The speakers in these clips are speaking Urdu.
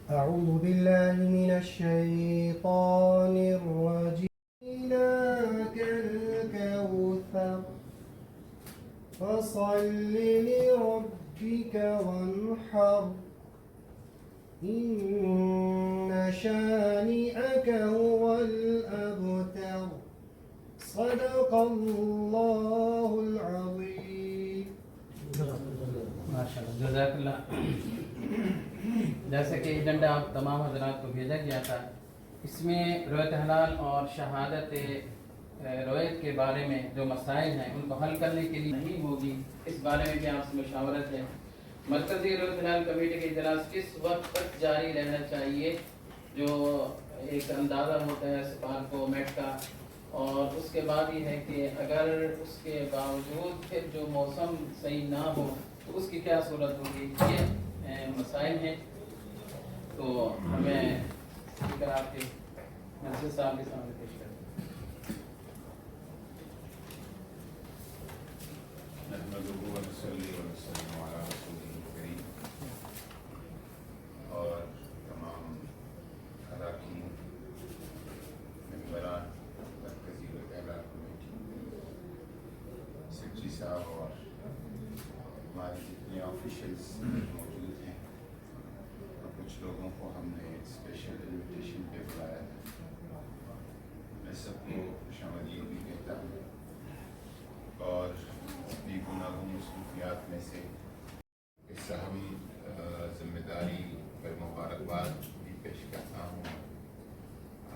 أعوذ بالله من الشيطان الرجيم لك الكوثر فصل لربك وانحر إن شانئك هو الأبتر صدق الله العظيم. ماشاء اللہ، جزاک اللہ. جیسے کہ ایجنڈا آپ تمام حضرات کو بھیجا گیا تھا، اس میں رویت حلال اور شہادت رویت کے بارے میں جو مسائل ہیں ان کو حل کرنے کے لیے نہیں ہوگی، اس بارے میں بھی آپ سے مشاورت ہے. مرکزی رویت حلال کمیٹی کے اجلاس کس وقت تک جاری رہنا چاہیے، جو ایک اندازہ ہوتا ہے سپارکومیٹ کا، اور اس کے بعد یہ ہے کہ اگر اس کے باوجود پھر جو موسم صحیح نہ ہو تو اس کی کیا صورت ہوگی. یہ مسائل ہیں، تو ہمیں اسپیکر آپ کے منصور صاحب کے سامنے پیش کریں. نحمده ونصلي ونسلم على رسوله الكريم اور تمام اراکین ممبران مرکزی رویت حلال کمیٹی، سیکرٹری صاحب اور ہمارے جتنے آفیشلز موجود ہیں، اور کچھ لوگوں کو ہم نے اسپیشل انویٹیشن پہ بلایا ہے. میں سب کو خوش آمدید بھی کہتا ہوں، اور اپنی گناہوں مصروفیات میں سے اس اہم ذمہ داری پر مبارکباد بھی پیش کرتا ہوں.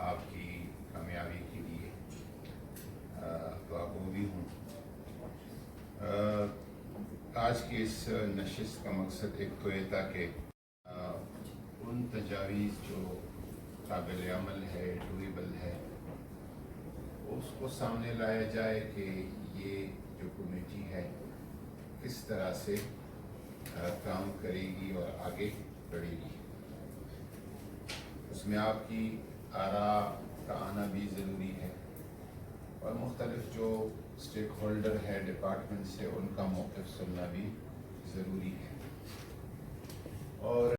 آپ کی کامیابی کے لیے دعا گو بھی ہوں. آج کی اس نشست کا مقصد ایک تو یہ تھا کہ ان تجاویز جو قابل عمل ہے، ڈویبل ہے، اس کو سامنے لایا جائے کہ یہ جو کمیٹی ہے کس طرح سے کام کرے گی اور آگے بڑھے گی. اس میں آپ کی آراء کا آنا بھی ضروری ہے، اور مختلف جو اسٹیک ہولڈر ہے ڈپارٹمنٹ سے ان کا موقف سننا بھی ضروری ہے. اور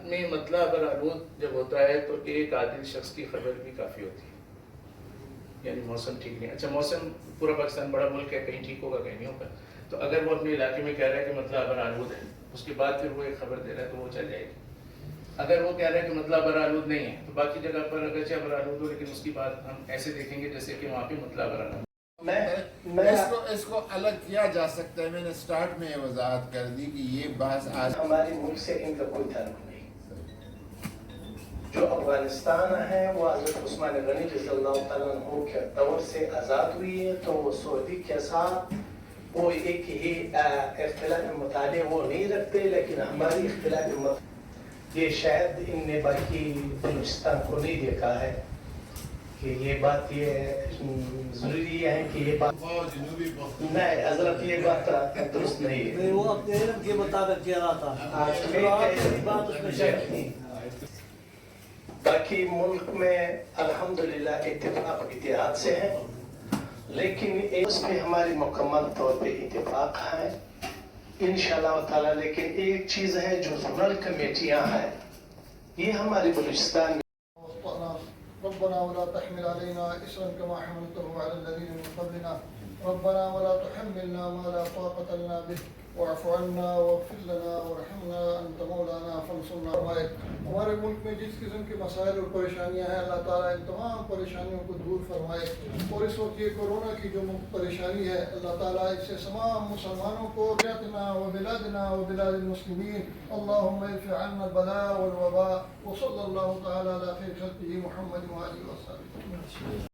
میں مطلب اگر آلود جب ہوتا ہے تو ایک عادل شخص کی خبر بھی کافی ہوتی ہے، یعنی موسم ٹھیک نہیں. اچھا، موسم پورا پاکستان بڑا ملک ہے، کہیں ٹھیک ہوگا کہیں نہیں ہوگا. تو اگر وہ اپنے علاقے میں کہہ رہا ہے کہ مطلب اگر آلود ہے، اس کے بعد پھر وہ ایک خبر دے رہا ہے تو وہ چل جائے گی. اگر وہ کہہ رہا ہے کہ مطلب اگر آلود نہیں ہے تو باقی جگہ پر اگرچہ اگر آلود ہو، لیکن اس کی بات ہم ایسے دیکھیں گے جیسے کہ وہاں پہ مطلب اگر آلود. اس کو الگ کیا جا سکتا ہے. میں نے سٹارٹ میں یہ وضاحت کر دی کہ یہ بحث آج ہمارے ملک سے ان کا کوئی تعلق نہیں. جو افغانستان ہے وہ حضرت عثمان غنی رضی اللہ تعالیٰ عنہ کے دور سے آزاد ہوئی ہے، تو وہ سعودی کے ساتھ وہ ایک ہی اختلاف مطالعے وہ نہیں رکھتے، لیکن ہماری اختلاف یہ شاید ان نے باقی بلوچستان کو نہیں دیکھا ہے کہ یہ بات یہ ضروری ہے کہ یہ بات نہیں حضرت یہ بات درست نہیں ہے. وہ اپنے علم کے مطابق کہہ رہا تھا. باقی ملک میں الحمدللہ اتفاق اتحاد سے ہے، لیکن اس میں ہماری مکمل طور پہ اتفاق ہے انشاءاللہ تعالی. لیکن ایک چیز ہے جو زونل کمیٹیاں ہیں، یہ ہمارے بلوچستان ربنا ولا تحمل علينا إصرا كما حملته على الذين من قبلنا ربنا ولا تحملنا ما لا طاقة لنا به واعف عنا واغفر لنا وارحمنا أنت مولانا فانصرنا. ہمارے ملک میں جس قسم کے مسائل اور پریشانیاں ہیں، اللہ تعالیٰ ان تمام پریشانیوں کو دور فرمائے. اور اس وقت یہ کورونا کی جو پریشانی ہے، اللہ تعالیٰ اس سے تمام مسلمانوں کو بلادنا وبلادنا وبلاد المسلمین اللهم ارفع عنا البلاء والوباء وصلى الله تعالى على خير خلقه محمد وآله وصحبه.